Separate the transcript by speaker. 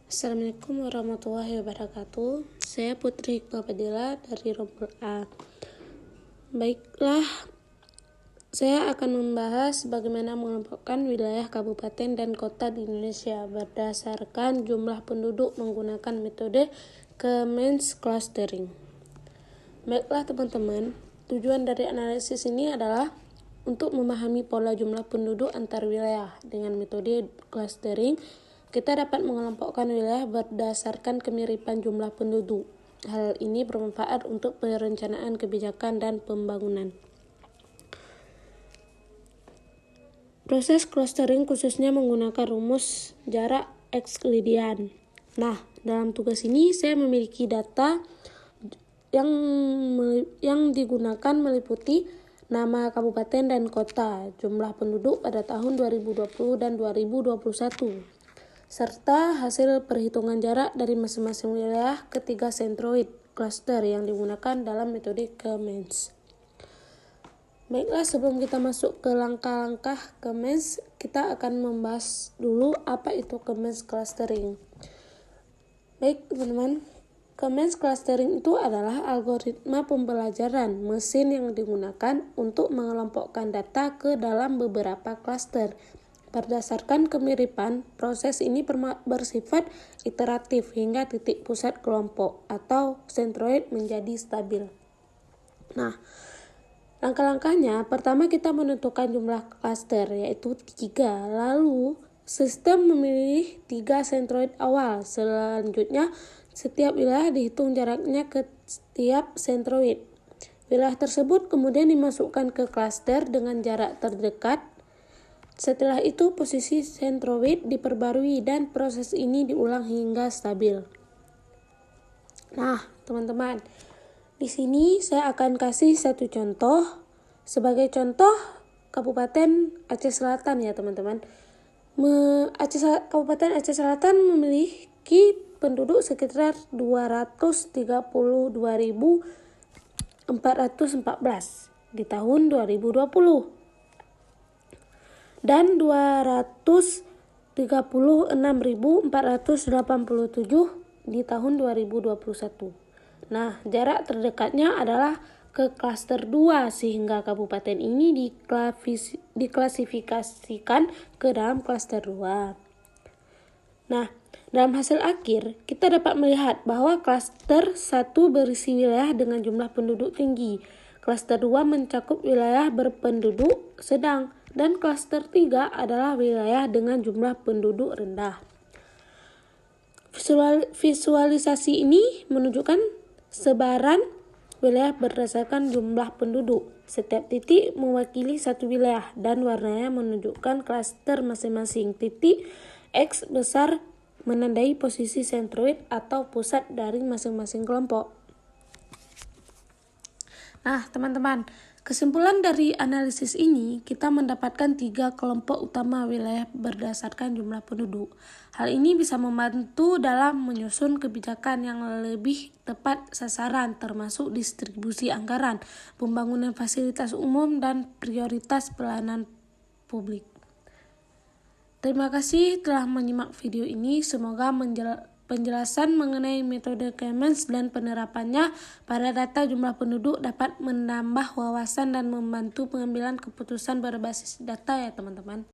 Speaker 1: Assalamualaikum warahmatullahi wabarakatuh. Saya Putri Iqbal Fadila dari Rombol A. Baiklah, saya akan membahas bagaimana mengelompokkan wilayah kabupaten dan kota di Indonesia berdasarkan jumlah penduduk menggunakan metode Kemen's Clustering. Baiklah teman-teman, tujuan dari analisis ini adalah untuk memahami pola jumlah penduduk antar wilayah. Dengan metode clustering, kita dapat mengelompokkan wilayah berdasarkan kemiripan jumlah penduduk. Hal ini bermanfaat untuk perencanaan kebijakan dan pembangunan. Proses clustering khususnya menggunakan rumus jarak Euclidean. Nah, dalam tugas ini saya memiliki data yang digunakan meliputi nama kabupaten dan kota, jumlah penduduk pada tahun 2020 dan 2021. serta hasil perhitungan jarak dari masing-masing wilayah ke 3 sentroid cluster yang digunakan dalam metode Kemen's. Baiklah, sebelum kita masuk ke langkah-langkah Kemen's, kita akan membahas dulu apa itu Kemen's Clustering. Baik teman-teman, Kemen's Clustering itu adalah algoritma pembelajaran mesin yang digunakan untuk mengelompokkan data ke dalam beberapa cluster. Berdasarkan kemiripan, proses ini bersifat iteratif hingga titik pusat kelompok atau sentroid menjadi stabil. Nah, langkah-langkahnya, pertama kita menentukan jumlah klaster, yaitu 3. Lalu, sistem memilih 3 sentroid awal. Selanjutnya, setiap wilayah dihitung jaraknya ke setiap sentroid. Wilayah tersebut kemudian dimasukkan ke klaster dengan jarak terdekat. Setelah itu, posisi sentroid diperbarui dan proses ini diulang hingga stabil. Nah, teman-teman, di sini saya akan kasih satu contoh. Sebagai contoh, Kabupaten Aceh Selatan ya, teman-teman. Kabupaten Aceh Selatan memiliki penduduk sekitar 232.414 di tahun 2020. Dan 236.487 di tahun 2021. Nah, jarak terdekatnya adalah ke klaster 2 sehingga kabupaten ini diklasifikasikan ke dalam klaster 2. Nah, dalam hasil akhir, kita dapat melihat bahwa klaster 1 berisi wilayah dengan jumlah penduduk tinggi, klaster 2 mencakup wilayah berpenduduk sedang, dan klaster 3 adalah wilayah dengan jumlah penduduk rendah. Visualisasi ini menunjukkan sebaran wilayah berdasarkan jumlah penduduk. Setiap titik mewakili satu wilayah dan warnanya menunjukkan klaster masing-masing. Titik X besar menandai posisi sentroid atau pusat dari masing-masing kelompok. Nah, teman-teman, kesimpulan dari analisis ini, kita mendapatkan 3 kelompok utama wilayah berdasarkan jumlah penduduk. Hal ini bisa membantu dalam menyusun kebijakan yang lebih tepat sasaran, termasuk distribusi anggaran, pembangunan fasilitas umum, dan prioritas pelayanan publik. Terima kasih telah menyimak video ini. Semoga penjelasan mengenai metode Kemen's dan penerapannya pada data jumlah penduduk dapat menambah wawasan dan membantu pengambilan keputusan berbasis data ya teman-teman.